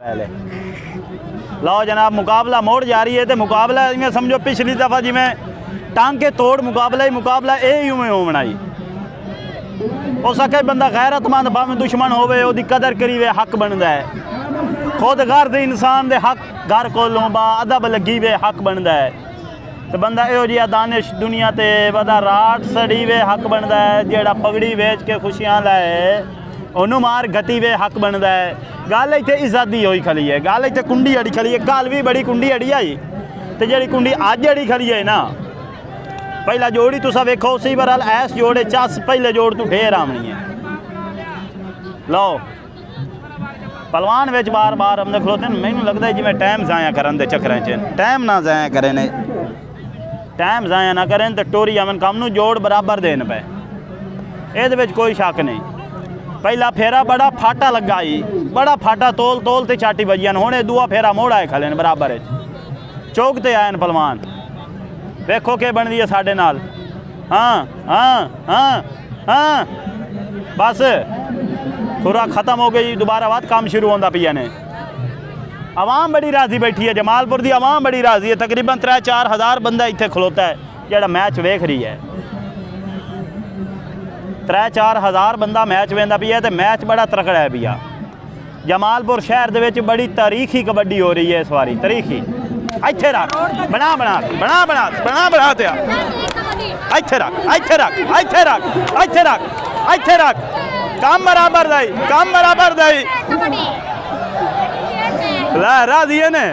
लो जनाब मुकाबला मोड़ जा रही है तो मुकाबला इवें समझो पिछली दफ़ा जिमें टांके तोड़ मुकाबला यही उमें होना ही हो सके बंदा गैरतमंद भावें दुश्मन होवे ओदी कदर करीवे हक बनता है खुद घर दे इंसान दे हक घर कोलों बा अदब लगी वे हक बनता है तो बंदा इहो जिहा दानिश दुनिया ते वदा राट सड़ी वे हक बनता है जेड़ा पगड़ी वेच के खुशियां लाए ओनू मार गति वे हक बनता है गल इत्थे इज्जत दी होई खली है गल इत्थे कुंडी अड़ी खली है कल भी बड़ी कुंडी अड़ी आई तो जेड़ी कुंडी अज अड़ी खली है ना पहला जोड़ी तुसा वेखो उसी बरल ऐस जोड़े चस पहले जोड़ तू ढेर आमनी है लो पलवान विच बार बार हमने खलोते मैनू लगता है जिवें टाइम जाया करन दे चक्करां च टाइम ना जाया करें ने टाइम जाया ना करें तो टोरी अमन काम नू जोड़ बराबर देन पे इहदे विच कोई शक नहीं पहला फेरा बड़ा फाटा लगा ही बड़ा फाटा तोल तोल ते चाटी बजियान हुणे दूआ फेरा मोड़ आए खले बराबर चौक ते आए पलवान देखो के बनती है साढ़े नाल हाँ हाँ हाँ हाँ बस खुरा ख़त्म हो गई दोबारा बात काम शुरू होता पिया ने आवाम बड़ी राजी बैठी है जमालपुर की आवाम बड़ी राजी है तकरीबन 3-4 हज़ार बंदा इत्थे खलोता है जेड़ा मैच वेख रही है 3-4 हज़ार बंदा मैच वेंदा पिया तो मैच बड़ा तकड़ा है पिया जमालपुर शहर दे विच बड़ी तारीखी कबड्डी हो रही है इस बारी तारीखी इत्थे रख बना बना बना बना बना बना ते इत्थे रख इत्थे रख इत्थे रख इत्थे रख इत्थे रख काम बराबर दई ला राजी है ने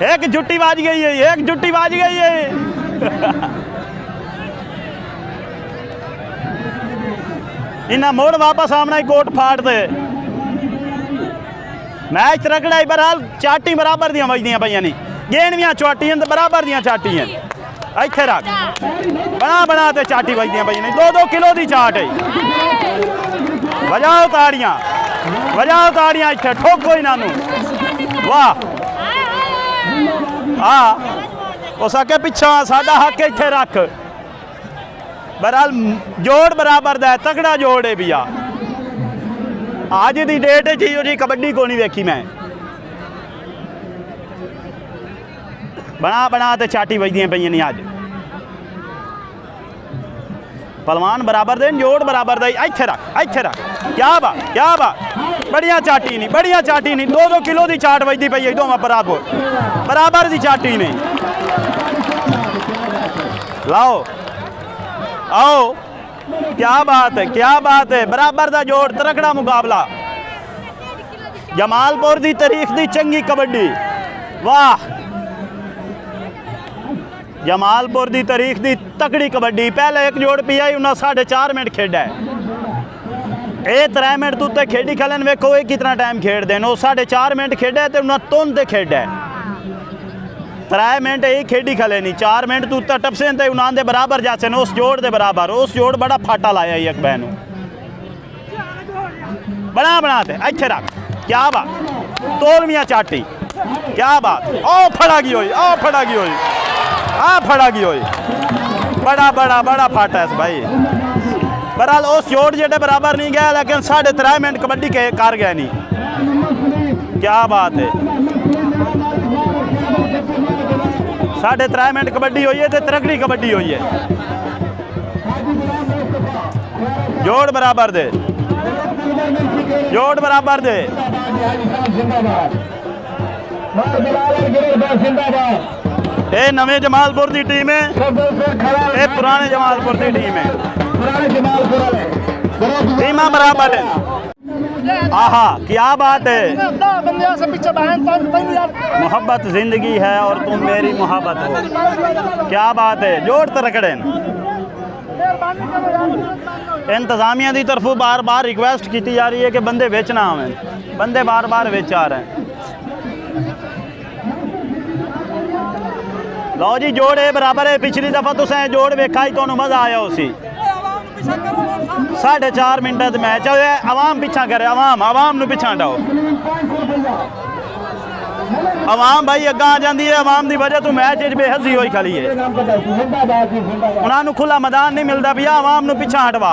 एक जुट्टी बाज गई है एक जुट्टी बाज गई है इन्हें मोड़ वापस आमना ही कोट फाड़ दे मैच रगड़ा बहरहाल चाटी बराबर दियां बजदियां पईयां नहीं गेंदवियां चाटियां तो बराबर दियां चाटियां इत्थे रख बना बना ते चाटी बजदियां पईयां नहीं 2-2 किलो की चाट है बजाओ ताड़ियां इत्थे ठोको इन्हां वाह हो सके पिछा साडा हक इत्थे रख बहरहाल जोड़ बराबर दा तगड़ा जोड़ है भैया आज की डेट जी कबड्डी को नहीं वेखी मैं बना बना तो चाटी बजदियां पईयां नहीं अज पलवान बराबर दे जोड़ बराबर दे इत्थे रख क्या बात बढ़िया चाटी नहीं 2-2 किलो की चाट बजती पई दोवें बराबर की चाटी नहीं लाओ आओ क्या बात है बराबर दा जोड़ तगड़ा मुकाबला जमालपुर की तारीख की चंगी कबड्डी वाह जमालपुर की तारीख की तकड़ी कबड्डी पहले एक जोड़ पिया उन्हें 4.5 मिनट खेड़ा है ये 3 मिनट तू खेडी खलन वेखो ये कितना टाइम खेड़ते हैं 4.5 मिनट खेड़ा तो उन्हें तुन खेड़ा है 3 मिनट यही खेडी खले नहीं 4 मिनट तू टपसे तो उन्होंने दे बराबर जासे उस जोड़ दे बराबर उस जोड़ बड़ा फाटा लाया ही एक बहन बना ते इत्थे रख क्या बात तोलवियां चाटी क्या बात फड़ा गई होई बड़ा फाटा है भाई बहरहाल उस जोड़ जेडे बराबर नहीं गया लेकिन 3.5 मिनट कबड्डी के कर गया नहीं क्या बात है 3.5 मिनट कबड्डी हुई है तो तगड़ी कबड्डी हुई है जोड़ बराबर दे ये नवे जमालपुर की टीम है ये पुराने जमालपुर की टीम है टीमां बराबर है आहा क्या बात है मोहब्बत जिंदगी है और तुम मेरी मोहब्बत हो क्या बात है जोड़ तकड़े इंतजामिया की तरफों बार बार रिक्वेस्ट की जा रही है कि बंदे विच ना आवें बंदे बार बार विच आ रहे हैं लो जी जोड़ है बराबर है पिछली दफ़ा तुसें जोड़ वेखा ही तो मज़ा आया उसी 4.5 मिनट मैच है आवाम पिछा करे आवाम नू पिछा हटाओ आवाम भाई अग्गा आ जाती है आवाम की वजह तो मैच बेहसी हुई खली है उन्होंने खुला मैदान नहीं मिलता भैया आवाम नू पिछा हटवा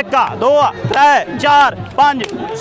1 2 3 4 5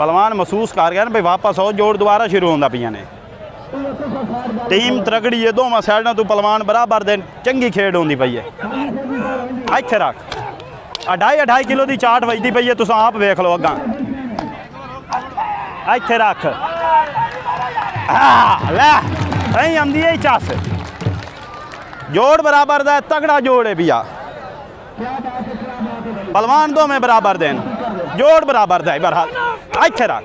पहलवान महसूस कर गया ना भाई वापस आओ, जोड़ दोबारा शुरू होंदा पियां ने। टीम तरगड़ी है, दोवां साइडां तो पहलवान बराबर दे, चंगी खेड होंदी पई है। इत्थे रख, 2.5 किलो की चाट वजदी पई है, तुस आप वेख लो अग्गां। इत्थे रख, लै नहीं आंदी है चस, जोड़ बराबर दा, तगड़ा जोड़ है पिया। पहलवान दो में बराबर देन, जोड़ बराबर दा बहरहाल। इत्थे रख,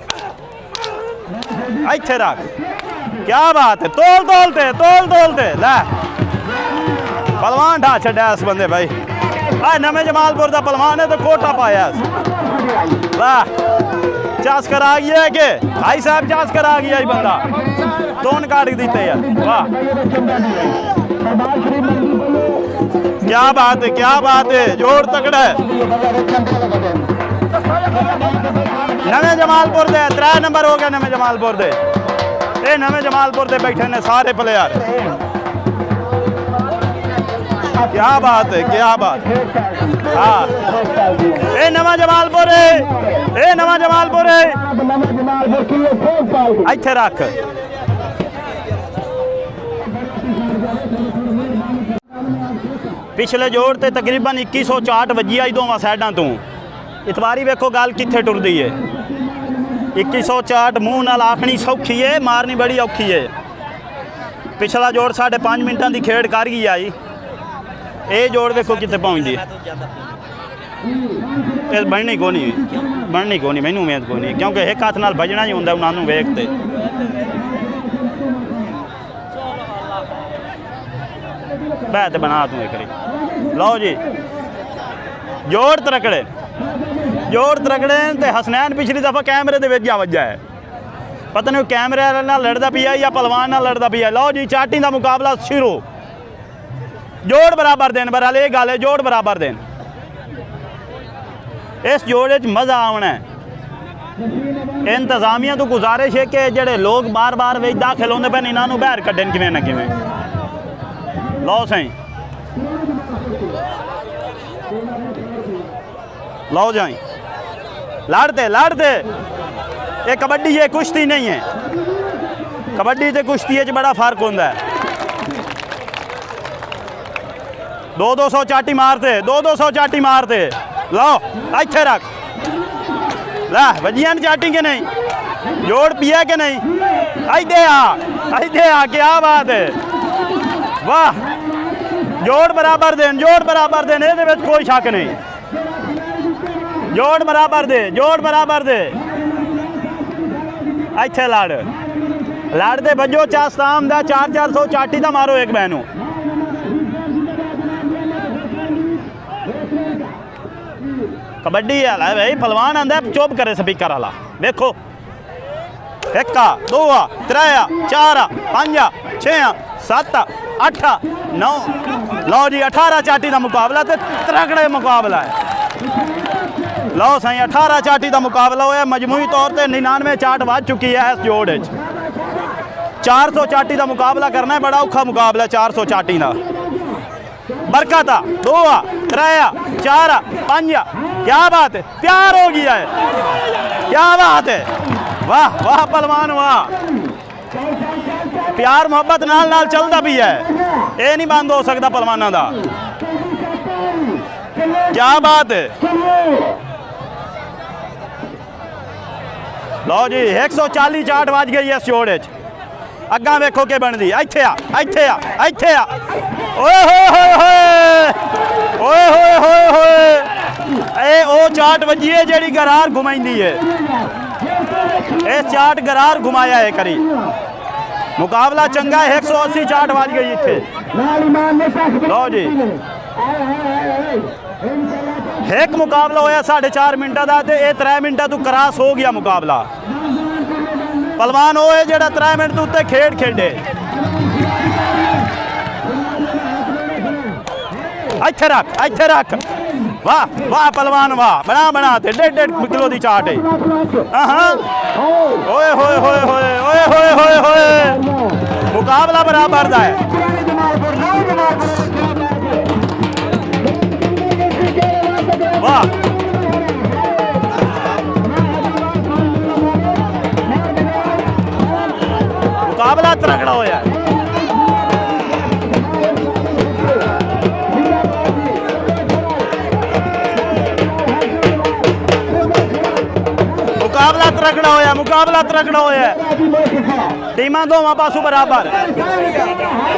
इत्थे रख, क्या बात है, तोल तोलते लै पहलवान ढा छड्या इस बंदे भाई। नवे जमालपुर का पहलवान है तो कोटा पाया वाह, चास करा गया है कि भाई साहब चास करा गया ही बंदा, तोन काट दीते यार, वाह क्या बात है, क्या बात है, जोड़ तगड़ा है। नवे जमालपुर दे 3 नंबर हो गया, नवे जमालपुर दे, ये नवे जमालपुर दे बैठे ने सारे प्लेयर। क्या बात है, क्या बात, हाँ ये नवा जमालपुर है, ये नवा जमालपुर है। इत्थे रख, पिछले जोड़ ते तकरीबन 2160 वजी आई दोवां साइडां तो। इतवारी वेखो गल कित्थे टुरदी है। 2160 मूँह नाल आखनी सौखी है, मारनी बड़ी औखी है। पिछला जोड़ 5.5 मिनटां दी खेड़ कर गई आई, ये जोड़ देखो कितने पहुँचती है। बननी को नहीं, बननी को नहीं, मैनू उम्मीद को नहीं, क्योंकि एक हाथ नाल बजना ही होंदा उन्होंने वेखते। बैत बना तू एक, लो जी जोड़ तरकड़े, जोड़ तरकड़े ते हसनैन पिछली दफ़ा कैमरे दे विच जा वज्जा है, पता नहीं कैमरे नाल लड़दा पिया या पहलवान नाल लड़दा पिया। लो जी चाटी का मुकाबला शुरू, जोड़ बराबर देन, बहरहाल ये गल है, जोड़ बराबर देन। इस जोड़ मज़ा आना है। इंतजामिया तो गुजारिश है कि जेडे लोग बार बार विच दाखिल होंदे पे इन्हों बहर कड्डन किवें ना किवें। लो सही, लो जाई, लड़ते लड़ते, ये कबड्डी है, कुश्ती नहीं है। कबड्डी ते कुश्ती बड़ा फर्क होंदा है। 200 चाटी मारते, 200 चाटी मारते। लो इत्थे रख, ला वजियां चाटी के नहीं, जोड़ पिया के नहीं, इधे आ, क्या बात है, वाह जोड़ बराबर देन, जोड़ बराबर देन, ये कोई शक नहीं, जोड़ बराबर दे, जोड़ बराबर दे। इत्थे लड़, लड़ते बजो चास्ताम दा 400 चाटी दा मारो एक बहनों। कबड्डी वाला भाई पहलवान आंदा चुप करे स्पीकर वाला, देखो 1 2 3 4 5 6 7 8 9, लो जी 18 चाटी का मुकाबला ते तगड़े मुकाबला है। लो सही 18 चाटी का मुकाबला होया, मजमूई तौर पर 99 चाट बज चुकी है इस जोड़। 400 चाटी का मुकाबला करना है, बड़ा औखा मुकाबला 400 चाटी का। बरकत 2 3 4 5, क्या बात है, प्यार हो गया है, क्या बात है, वाह वाह पहलवान वाह, प्यार मोहब्बत नाल नाल चलता भी है, ये नहीं बंद हो सकता पहलवानों का। क्या बात है, लो जी 140 चाट बज गई है इस जोड़। अग्गा वेखो के बनती, इत्थे आ, इत्थे आ, इत्थे आ, ओए होए होए होए, ओए होए होए होए, ए ओ चाट वजी है जेड़ी गरार घुमाइंदी है, ए चाट गरार घुमाया है करी। मुकाबला चंगा है, 180 चाट बज गई इत्थे। लो जी एक मुकाबला होया 4.5 मिनटा का, ये 3 मिनटा तो क्रॉस हो गया मुकाबला। पहलवान वो है जेड़ा 3 मिनट उत्ते खेड खेडे। इत्थे रख, इत्थे रख, वाह वाह पहलवान वाह, बना बना ते 1.5 किलो की चाट है। हाँ ओए होए होए होए ओए होए होए होए, मुकाबला बराबर दा है। वाह तगड़ा होया है। मुकाबला तगड़ा होया, मुकाबला तगड़ा होया। टीमां दोवां पासों बराबर,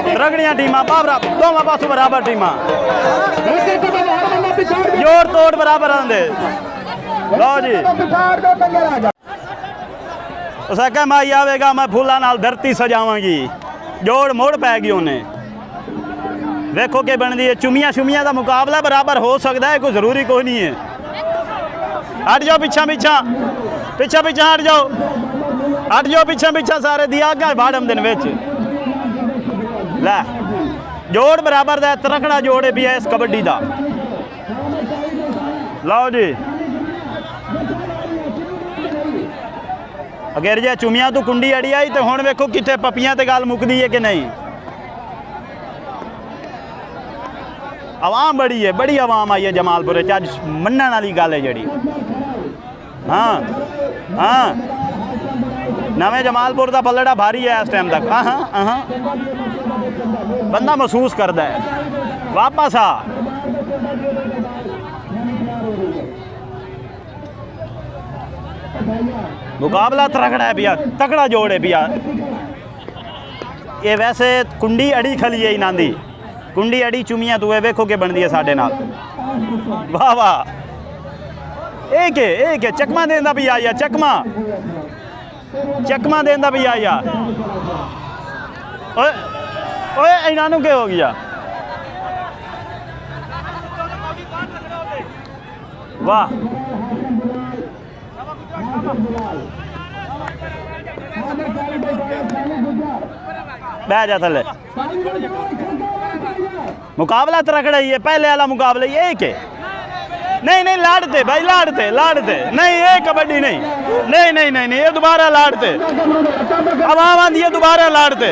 तगड़ियां टीमां दोवां पासों बराबर टीमां, जोड़ तोड़ बराबर आंदे। लो जी उस आख्या माई आवेगा मैं फूलों नाल धरती सजावांगी, जोड़ मोड़ पै गई उन्हें। देखो कि बनती है चुमियां शुमियां का मुकाबला बराबर हो सकता है, कोई जरूरी कोई नहीं है। हट जाओ पिछा पिछा पिछा पिछा हट जाओ, हट जाओ पिछा पिछा सारे दिया गया बाड़म दिन विच लै जोड़ बराबर दा तरकड़ा जोड़ भी है इस कबड्डी का। लो जी अगर जे चुमियां तो कुंडी अड़ी आई तो हुण वेखो कितने पपियां ते गल मुकदी है कि नहीं। आवाम बड़ी है, बड़ी आवाम आई है जमालपुर अज मनण वाली गल है जड़ी। हाँ हाँ नवे जमालपुर का पलड़ा भारी है इस टाइम तक। हाँ हाँ बंदा महसूस करता है। वापस आ मुकाबला तगड़ा है भैया, तगड़ा जोड़ है भैया। ये वैसे कुंडी अड़ी खली है इन्हां दी, कुंडी अड़ी चुमियां तू वेखो के बनती है साढ़े नाल। वाह वाह एक है चकमा देंदा भी आया, चकमा चकमा देंदा भी आया। ओए ओए इन्हां नूं क्या हो गया। वाह बह जा थले। मुकाबला तगड़ा ही है, पहले वाला मुकाबला ये एक है। नहीं नहीं लाड़ते भाई, लाड़ते लाड़ते नहीं, ये कबड्डी नहीं नहीं नहीं नहीं नहीं ये दोबारा लाड़ते। अवाम आंदी है दोबारा लाड़ते,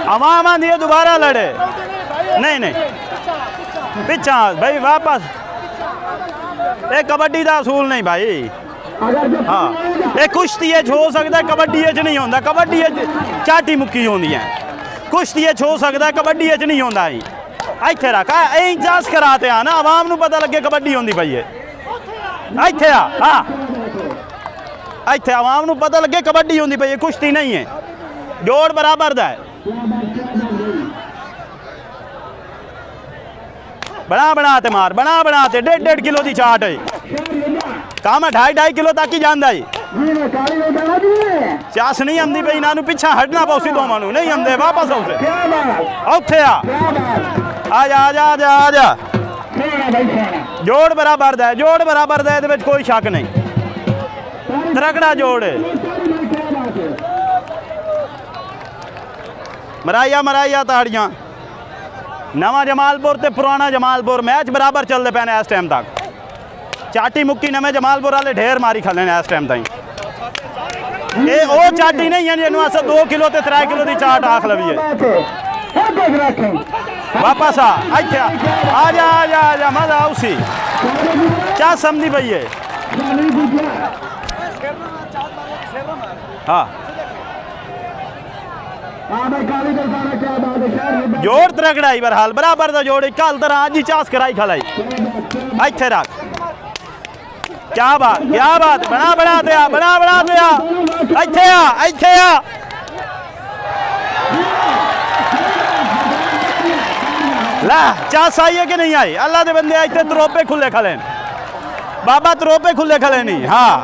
अवाम आंदी है दोबारा लड़े। नहीं नहीं पिछा भाई वापस, ये कबड्डी का असूल नहीं भाई। हाँ ये कुश्ती हो सकता है, कबड्डी नहीं होता। कबड्डी चाटी मुक्की होंगी है, कुश्ती हो सकता है, कबड्डी नहीं होता। इत्थे रख इंचास कराते आ ना, आवाम नूं पता लगे कबड्डी होंदी पई है। इत्थे आ हाँ इत्थे आवाम नूं पता लगे कबड्डी होंदी पई है, कुश्ती नहीं है। जोड़ बराबर दा है। बना बनाते मार, बना बनाते 1.5 किलो की चाट है। काम 2.5 किलो तक ही जाता है। चास नहीं आती पई, इन्होंने पिछा हटना पौसी दोवां नूं नहीं आते। वापस उत्थे आ जा आ जा आ जा आ जा। जोड़ बराबर दा है, जोड़ बराबर दा है, कोई शक नहीं। तगड़ा जोड़ है। मराइया मराइया ताड़ियां। नवा जमालपुर ते पुराना जमालपुर मैच बराबर चलते पे ने इस टाइम तक। चाटी मुक्की नवे जमालपुर वाले ढेर मारी खले ने इस टाइम ताई। ये वो चाटी नहीं है जिन्होंने अस 2 किलो ते 3 किलो की चाट आख लवी है। वापस आ इत्थे आ जा आ जा आ जा, मजा उसी क्या समझी पई है। हाँ जोड़ तगड़ाई बरहाल बराबर का जोड़ कल तरह अज ही चास कराई खलाई। इत्थे रख क्या बात बना बना दिया, बना बना दिया। इत्थे आ इत्थे आ। ला चास आई है कि नहीं आई। अल्लाह के बंदे इतने तरोपे खुले खले बाबा, तरोपे खुले खले नहीं। हाँ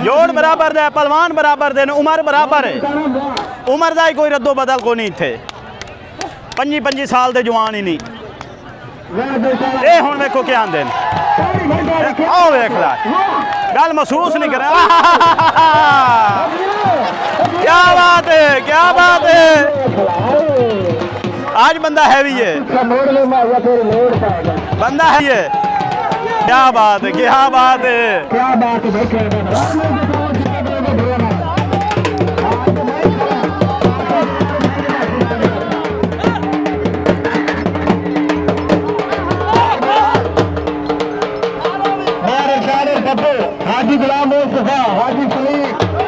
जोड़ बराबर दे, पहलवान बराबर दे, उम्र बराबर है। उम्र का ही कोई रद्दो बदल को नहीं। थे 25 साल के जवान ही नहीं। ये हुण वेखो क्या आंदे ने। आओ वेख ला गल महसूस नहीं कर। क्या बात है, क्या बात है। आज बंदा हैवी है, बंदा है। क्या बात है, क्या बात है, क्या बात है। हाजी गुलाम मुस्तफा, हाजी सलीम।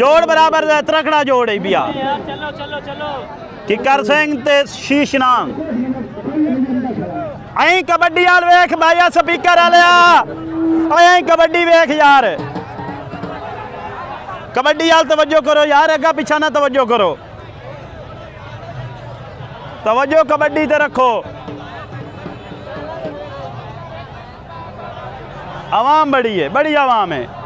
जोड़ बराबर दा तरकड़ा जोड़ है बिया चलो चलो चलो किकर सिंह ते शीश नाम ऐं कबड्डी वाल वेख भाईया स्पीकर वालिया ऐं कबड्डी वेख यार कबड्डी वाल तवज्जो करो यार अगा पीछा ना तवज्जो करो तवज्जो कबड्डी ते रखो आवाम बड़ी है बड़ी आवाम है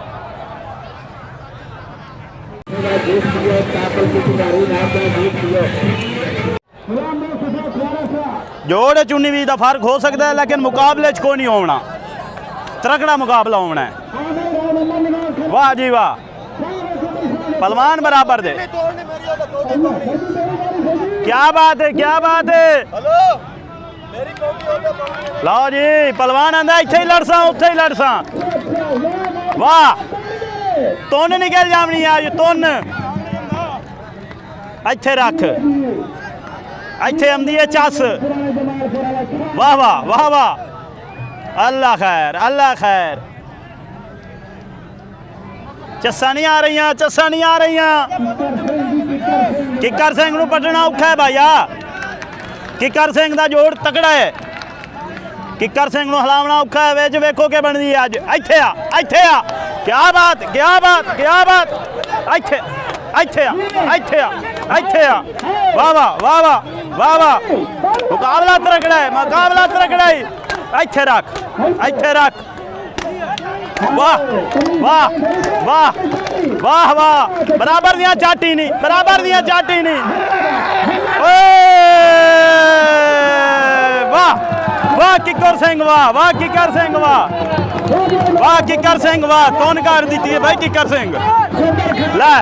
जोड़ चुनी भी दा फर्क हो सकता है लेकिन मुकाबले च को नहीं होना तरकड़ा मुकाबला होना है वाह जी वाह पहलवान बराबर दे क्या बात है लो जी पहलवान आंदा इत्थे ही लड़सा उत्थे ही लड़सा वाह तुन निकल जावनी आज तुन इत्थे रख इत्थे आंदी है चस वाह वाह वाह वाह अल्लाह खैर चस्सा नहीं आ रही किकर सिंह नूं पटना औखा है भाईया किकर सिंह दा जोड़ तकड़ा है किकर सिंह नूं हिलावना औखा है विच वेखो के बनदी है अज इत्थे आ क्या बात इत्थे आ वाह वाह मुकाबला तगड़ा है इत्थे रख वाह बराबर दियां चाटी नहीं वाह किकर सिंह वाह कौन कर दी है भाई किकर सिंह लै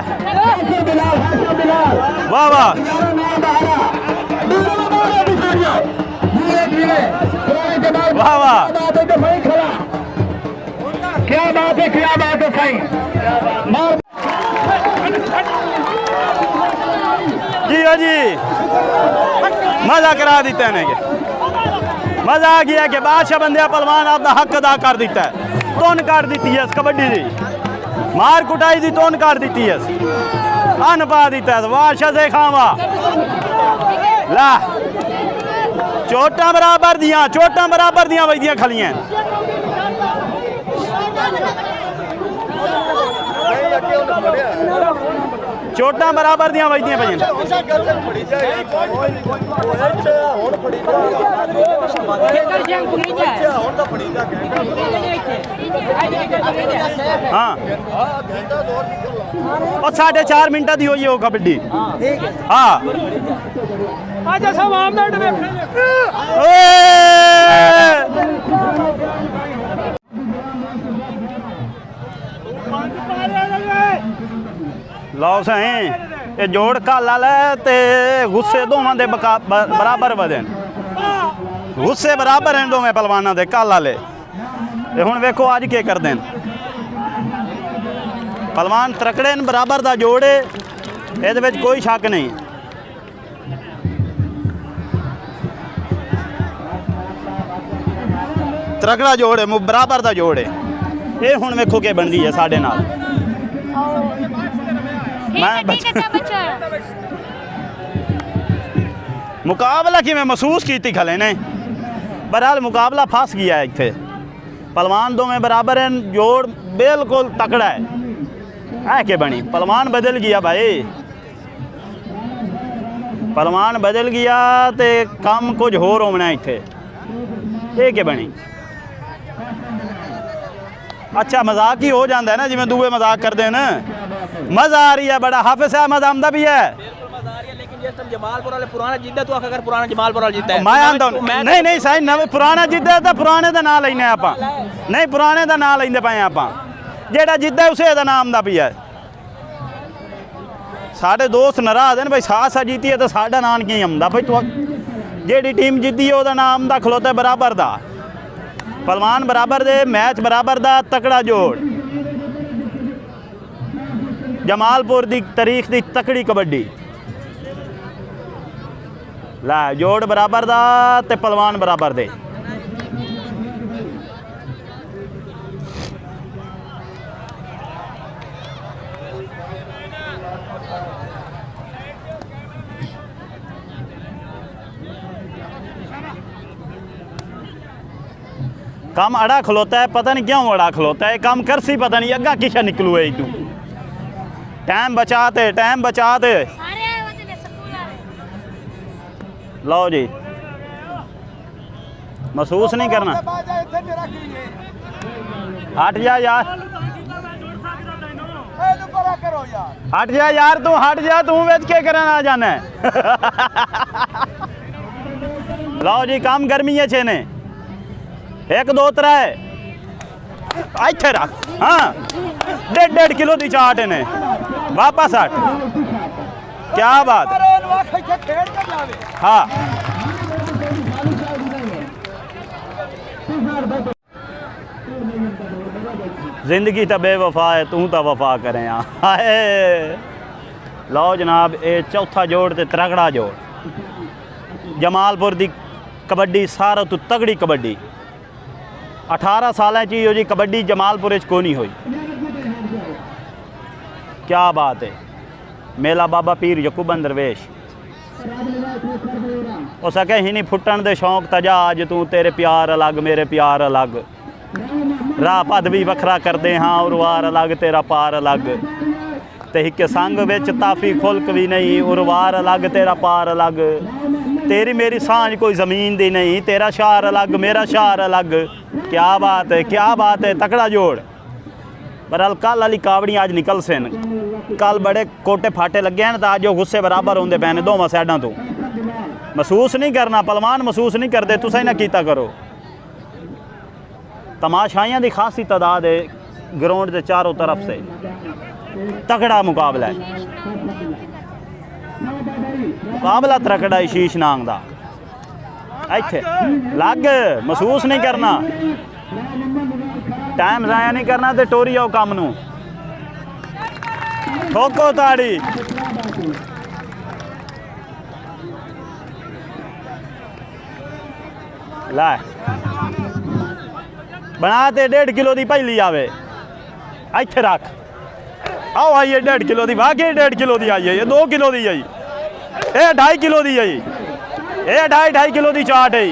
वाह क्या बात है सही जी मजा करा दिता है मजा आ गया कि बादशाह बंदे पहलवान अपना हक अदा कर दिता है तोन कर दी है कबड्डी की मार कुटाई दी तोन कर दी है अन पा दिता है बादशाह से खावा ला चोटा बराबर दियां वजदियां खलियां चोटा बराबर दियां वजदियां पईयां हाँ और 4.5 मिनटा दी होई है वो कबड्डी हाँ लो सही ये जोड़ काला लै ते गुस्से दोवां दे बराबर वजन गुस्से बराबर हैं दोवें पहलवानां दे काला ले ते हुण वेखो अज के करदे न पहलवान तरकड़े न बराबर दा जोड़ है इहदे विच कोई शक नहीं तरकड़ा जोड़ है बराबर दा जोड़ है ये हुण वेखो के बनदी है साडे नाल मुकाबला कि मैं महसूस की खले ने बहरहाल मुकाबला फस गया है इत्थे पहलवान दोवें बराबर हैं जोड़ बिल्कुल तकड़ा है के बनी पहलवान बदल गया भाई पहलवान बदल गया तो काम कुछ होर होना इत्थे ये के बनी अच्छा मजाक ही हो जाता है ना जिवें दूए मजाक करते हैं ना मजा आ रही है बड़ा हाफिज अहमद आमदा भी है जमालपुर वाले पुराना जिद्दा तो अगर पुराना जमालपुर वाला जिद्दा है मैं आंदा नहीं सही नवे पुराना जिद्दा तो पुराने का नाम लेने आप नहीं पुराने का नाम लेंदे पे आप जेड़ा जिद्दा उसे का नाम दा भी है साढ़े दोस्त नाराज हैं भाई सासा जीती है तो साडा नाम की आंदा भाई तू जेड़ी टीम जीती है वह नाम दा खलोता बराबर दा पहलवान बराबर दे मैच बराबर दा तकड़ा जोड़ जमालपुर दी तारीख दी तकड़ी कबड्डी ला जोड़ बराबर दा ते पहलवान बराबर दे काम अड़ा खलोता है, पता नहीं क्यों अड़ा खलोता है, काम कर सी पता नहीं अग्गा किशा निकलू है तू। टाइम बचाते लो जी, महसूस नहीं करना। हट जा यार, हट जा यार, तू हट जा, तू बेच के करना आ जाना है। लो जी, काम गर्मी है छे ने 1 2 3 ਇੱਥੇ ਰੱਖ। हाँ 1.5 किलो ਦੀ ਚਾਟ ਨੇ वापस हट। क्या बात। हाँ जिंदगी तो बेवफा है, तू तो वफा करें। हाय लो जनाब, ये चौथा जोड़ ते त्रगड़ा जोड़। जमालपुर दी कबड्डी सारा तो तगड़ी कबड्डी 18 साल जी हो जी कबड्डी जमालपुर को नहीं हुई। क्या बात है। मेला बाबा पीर यकूबन दरवेश हो सके ही नहीं फुटन दे शौक तजा अज तू, तेरे प्यार अलग मेरे प्यार अलग, राह पद भी वखरा करते हाँ और वार अलग तेरा पार अलग, ते हिक संग विच ताफी खुल्क भी नहीं और वार अलग तेरा पार अलग, तेरी मेरी सांझ कोई ज़मीन दी नहीं, तेरा शार अलग मेरा शार अलग। क्या बात है, क्या बात है, तकड़ा जोड़। पर कल वाली कावड़ी आज निकल सेन, कल बड़े कोटे फाटे लगे हैं तो आज वो गुस्से बराबर होंगे पैने दोवां साइडां तो। महसूस नहीं करना पलवान, महसूस नहीं करते, तुसीं ना कीता करो। तमाशाइयां की खासी तादाद है ग्राउंड के चारों तरफ से, तगड़ा मुकाबला है, मुकाबला तगड़ा है शीश नांग दा। इत्थे लग, महसूस नहीं करना, टाइम ज़ाया नहीं करना ते टोरी आओ काम नू, ठोको ताड़ी। ला बना ते 1.5 किलो की पहली आवे, इत्थे रख। आओ आइए 1.5 किलो की, वाकई 1.5 किलो की आई है, ये 2 किलो की आई, ये 2.5 किलो की आई, ये 2.5 किलो की चाट है,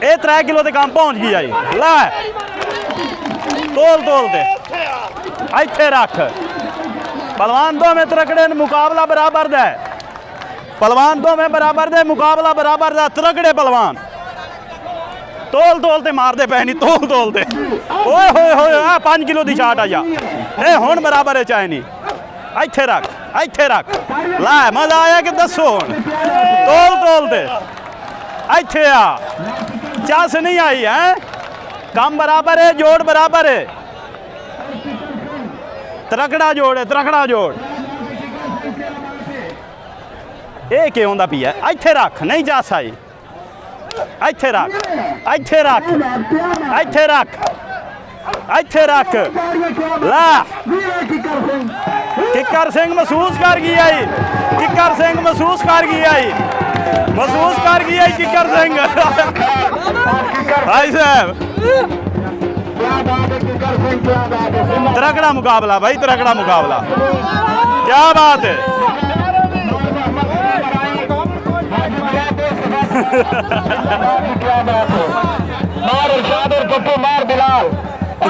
ये 3 किलो के काम पहुँच गई आई। ला तोल तोल दे, इत्थे रख। पलवान दो में त्रकड़े मुकाबला बराबर दे, पलवान दो में बराबर दे, मुकाबला बराबर दा, त्रकड़े पलवान तोल तोल ते मार दे पैनी, तोल तोल दे। ओए होए होए 5 किलो की चाट आ जा, ए हुण बराबर है चाहे नहीं, इत्थे रख, इत्थे रख। ला मजा आया कि दसो हुण, तोल तोल दे, इत्थे आ, चस नहीं आई है, काम बराबर है, जोड़ बराबर है, त्रकड़ा जोड़ है, त्रकड़ा जोड़। ये क्यों होंदा पिया, इत्थे रख, नहीं चस आई, इत्थे रख, इत्थे रख, इत्थे रख, इत्थे रख। ला किकर सिंह महसूस कर गई आई, किकर सिंह महसूस कर गई आई, महसूस कर गई आई किकर सिंह। भाई साहब तगड़ा मुकाबला भाई, तगड़ा मुकाबला, क्या बात है। मार इरशाद और पप्पू मार बिलाल और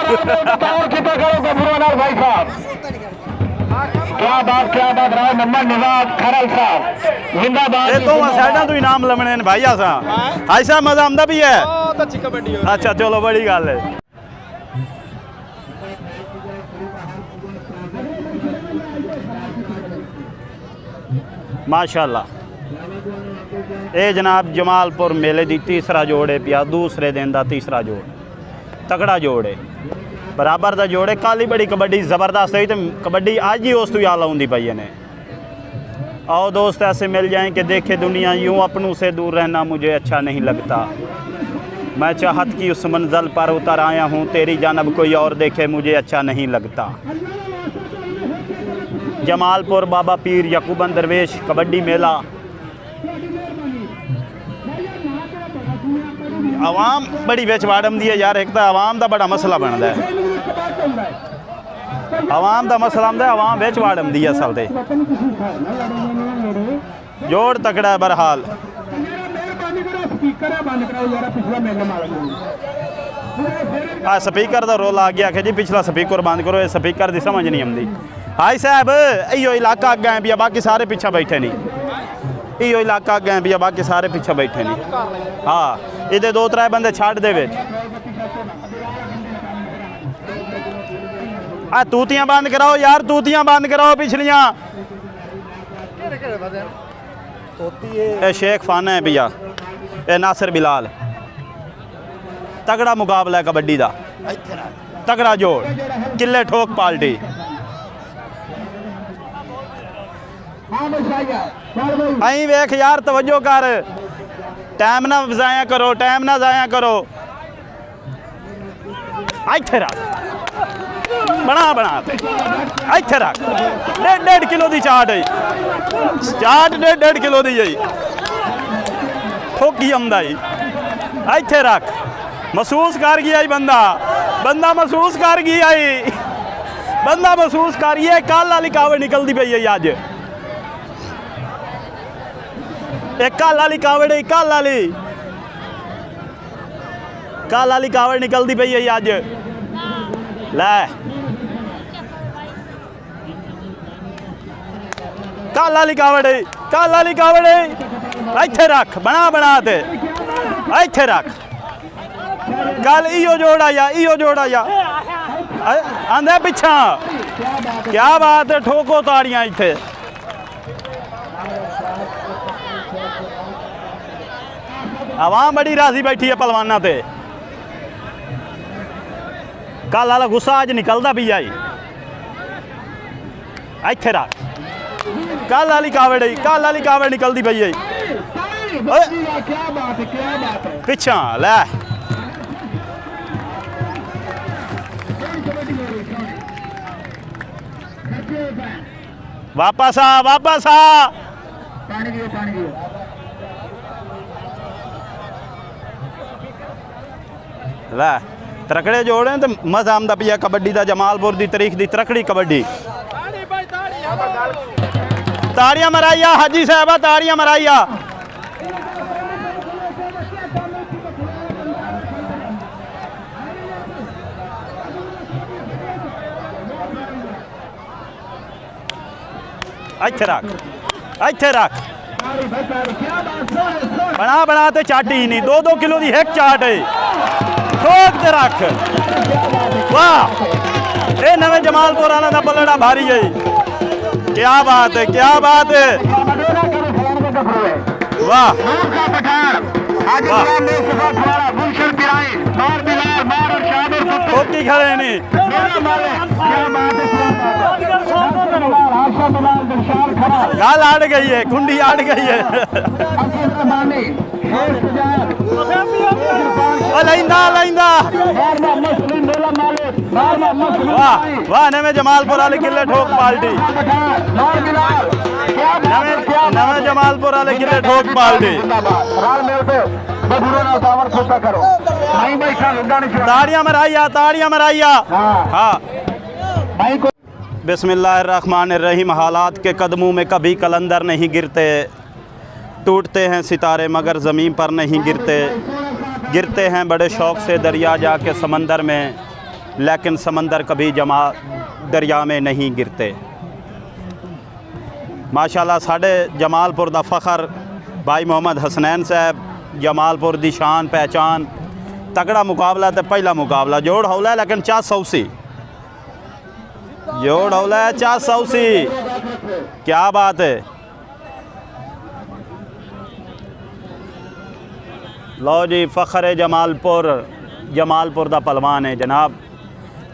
की तो करो गबरूनार भाई साहब। क्या बात रहा मोहम्मद निजाम खरल साहब जिंदाबाद। ये तो साइडां तो इनाम लमने भाई आसा हाई साहब, मजा आंदा भी है। बहुत अच्छी कबड्डी है। अच्छा चलो बड़ी गल है। माशाअल्लाह ये जनाब जमालपुर मेले की तीसरा जोड़ है पिया, दूसरे दिन का तीसरा जोड़, तगड़ा जोड़ है, बराबर का जोड़ है। कल ही बड़ी कबड्डी ज़बरदस्त हुई तो कबड्डी आज ही उस तो आला होंगी पई ने। आओ दोस्त ऐसे मिल जाएं कि देखे दुनिया, यूँ अपनों से दूर रहना मुझे अच्छा नहीं लगता, मैं चाहत की उस मंजिल पर उतर आया हूँ, तेरी जानब कोई और देखे मुझे अच्छा नहीं लगता। जमालपुर बाबा पीर यकूबन दरवेश कबड्डी मेला। आवाम बड़ी बिच वाड़म दी है यार, एक तो आवाम का बड़ा मसला बनता है, आवाम का मसला आंदा, आवाम बिच वाड़म दी असल ते। जोड़ तकड़ा है बहरहाल। ਆ ਸਪੀਕਰ ਦਾ ਰੋਲ ਆ ਗਿਆ ਕਿ ਜੀ ਪਿਛਲਾ ਸਪੀਕਰ ਬੰਦ ਕਰੋ, ਇਹ ਸਪੀਕਰ ਦੀ ਸਮਝ ਨਹੀਂ ਆਉਂਦੀ। ਹਾਈ ਸਾਹਿਬ ਇਹੋ ਇਲਾਕਾ ਅੱਗੇ ਹੈ ਵੀ ਬਾਕੀ ਸਾਰੇ ਪਿੱਛੇ ਬੈਠੇ ਨਹੀਂ, ਇਹੋ ਇਲਾਕਾ ਅੱਗੇ ਹੈ ਵੀ ਬਾਕੀ ਸਾਰੇ ਪਿੱਛੇ ਬੈਠੇ ਨਹੀਂ। ਹਾਂ ਇਹਦੇ 2-3 ਬੰਦੇ ਛੱਡ ਦੇ ਵਿੱਚ। ਆ ਤੂਤੀਆਂ ਬੰਦ ਕਰਾਓ ਯਾਰ, ਤੂਤੀਆਂ ਬੰਦ ਕਰਾਓ ਪਿਛਲੀਆਂ। ਇਹ शेख फाना है भैया, ये नासिर बिलाल। तगड़ा मुकाबला है कबड्डी का, तगड़ा जोड़, किले ठोक पार्टी। अं वेख यार तवज्जो कर, टाइम ना ज़ाया करो, टाइम ना ज़ाया करो। इत्थे रख बना इत्थे रख। 1.5 किलो की चाट है, चाट 1.5 किलो की है, ठोकी आंदा ही। इत्थे रख, महसूस कर गया ही बंदा, बंदा महसूस कर गया ही, बंदा महसूस कर गया। कल वाली कावड़ निकलती पई है अज, एक कल वाली कावड़ है, कल वाली कावड़ निकलती पई है अज। लै कल वाली कावड़ है, कल वाली कावड़ है। इत्थे रख बना ते इत्थे रख। कल इो जोड़ा या आंदे पिछा। क्या बात है, ठोको ताड़ियां इत्थे। आवाम बड़ी राजी बैठी है पहलवाना ते। कल वाला गुस्सा अज निकलता भी आई। इत्थे रख, कल वाली कावड़ है, कल वाली कावड़ निकलती पई है। पिछा लै वापस आ लै। तरकड़े जोड़े तो मजा आंदा पिया कबड्डी का। जमालपुर की तारीख की तरकड़ी कबड्डी। ताड़ियां मराइया हाजी साहबा, ताड़ियां मराइया। इत्थे रख बना ते चाटी ही नहीं। 2-2 किलो की एक चाट है, ठोक ते रख। वाह, ये नवे जमालपुर वाला का पलड़ा भारी है। क्या बात है, क्या बात है। वाह ठोकी खड़े नहीं। गाल आड़ गई है, कुंडी आड़ गई है। लैंदा वाह वाह। नवे जमालपुर वाले किले ठोक पार्टी, नवे जमालपुर वाले किले ठोक पार्टी। ताड़ियां मराइया। हाँ बिस्मिल्लाहिर्रहमानिर्रहीम। हालात के कदमों में कभी कलंदर नहीं गिरते, टूटते हैं सितारे मगर ज़मीन पर नहीं गिरते। गिरते हैं बड़े शौक़ से दरिया जाके समंदर में, लेकिन समंदर कभी दरिया में नहीं गिरते। माशाल्लाह साढ़े जमालपुर दा फ़ख्र भाई मोहम्मद हसनैन साहब, जमालपुर दी शान पहचान। तगड़ा मुकाबला तो पहला मुकाबला। जोड़ हौला है लेकिन 400 सी, जोड़ हौला है 400 सी। क्या बात है। लो जी फ़ख्र जमालपुर दा पहलवान है जनाब।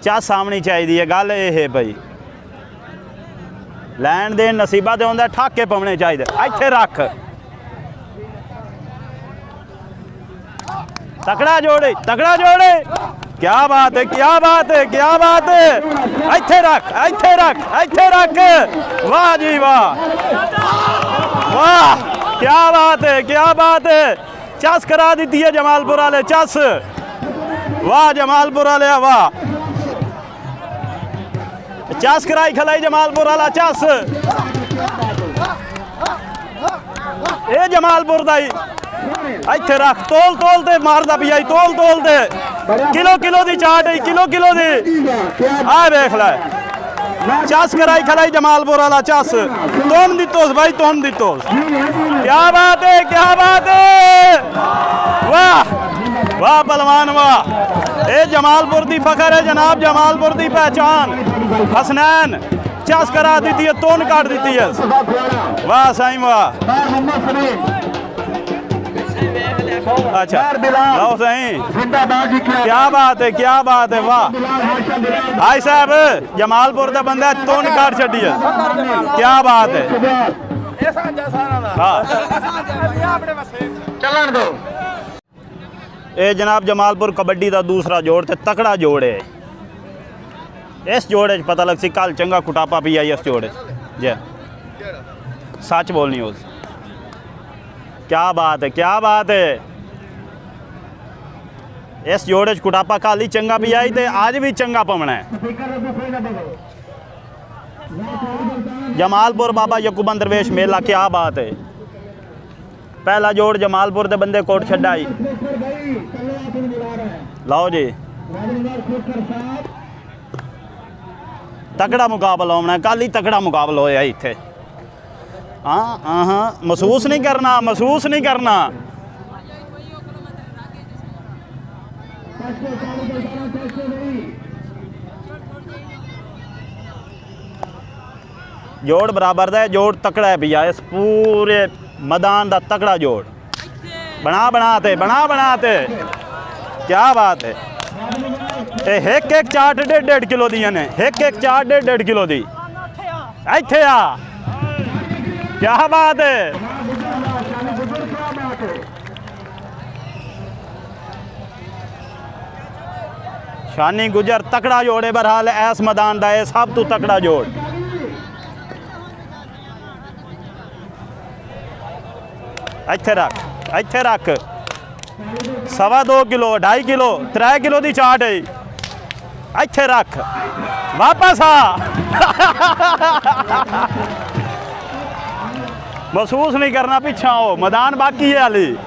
चास सामनी चाहिए। गल ये है भाई, लैन देन नसीबा ते होंदा, ठाके पवने चाहिए। इत्थे रख, तकड़ा जोड़े। क्या बात है, क्या बात है, क्या बात है। इत्थे रख। वाह जी वाह, क्या बात है, क्या बात है। चस करा दी है जमालपुर वाले, चस। वाह जमालपुर वाले, वाह चस कराई खलाई जमालपुर वाला चस। ये जमालपुर दा ही। इत्थे रख, तोल ते मारदा पिया, तोल ते किलो दी चाट है, किलो दी आ देख ले चस कराई खलाई जमालपुर वाला चस तोन दितोस भाई तोन दितोस क्या बात है वाह वाह पहलवान वाह ए जमालपुर दी फखर है जनाब जमालपुर दी पहचान हसनैन चस करा देती है तोन काट देती है वाह साईं वाह अच्छा लो सही क्या बात है वाह भाई साहब जमालपुर का बंदा तोन काट छड़ी है क्या बात है हाँ ये जनाब जमालपुर कबड्डी का दूसरा जोड़ ते तकड़ा जोड़ है इस जोड़े पता लग सी कल चंगा कुटापा पी आई इस जोड़े जे सच बोलनी हो क्या बात है इस जोड़े कुटापा कल ही चंगा पी आई ते आज भी चंगा पवना है जमालपुर बाबा यकूबन दरवेश मेला क्या बात है पहला जोड़ जमालपुर के बंदे कोट छड़ाई लाओ जी तकड़ा मुकाबला होना कल ही तकड़ा मुकाबला होया इत्थे हाँ महसूस नहीं करना जोड़ बराबर दा जोड़ तकड़ा है भैया इस पूरे मैदान का तकड़ा जोड़ बनाते क्या बात है एक चाट 1.5 किलो दी ने एक चाट 1.5 किलो दी इत्थे आ क्या बात है शानी गुजर तकड़ा जोड़ है बहरहाल ऐस मैदान का है सब तो तकड़ा जोड़ इत्थे रख 2.25 किलो 2.5 किलो 3 किलो की चाट है इत्थे रख वापस आ महसूस नहीं करना पिछा हो मैदान बाकी है हाली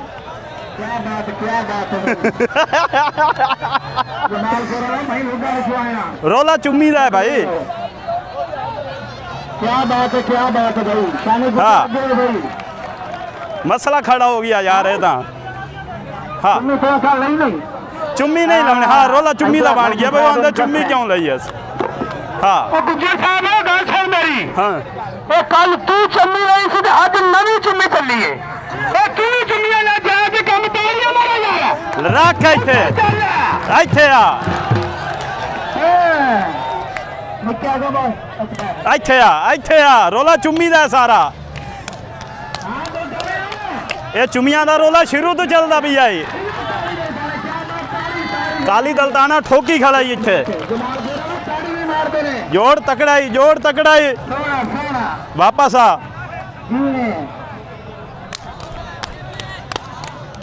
रोला चुम्मी दा है भाई क्या बात है भाई हाँ मसला खड़ा हो गया यार ये हाँ चुम्मी नहीं लाने हाँ रोला चुम्मी का बन गया भाई अंदर चुम्मी क्यों ली है हाँ हाँ कल तू चुम्मी रही सी अज नवी चुम्मी चली है चुम्मियां ना जाए ते काम तोड़िया मारा यार रख इत्थे आ इत्थे आ रोला चुम्मी दा सारा ये चुम्मियां दा रोला शुरू तो चलता भी आई काली दलताना ठोकी खड़ा इत्थे जोड़ तकड़ा ही वापस आ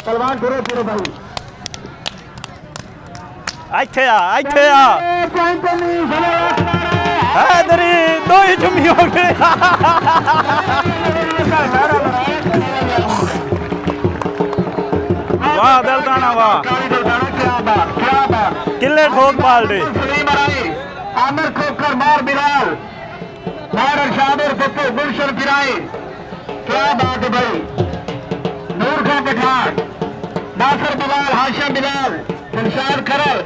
पहलवान पूरे भाई इत्थे आ दरी दो ही चुम्मी हो गए वाह दलताना वाह किले ठोक पाल दे आमिर खोकर मार बिलाल मार अरशाद और पप्पू गुलशन गिराए क्या बात है भाई नूर खान पठान नासर बिलाल हाशिम बिलाल इंसार करल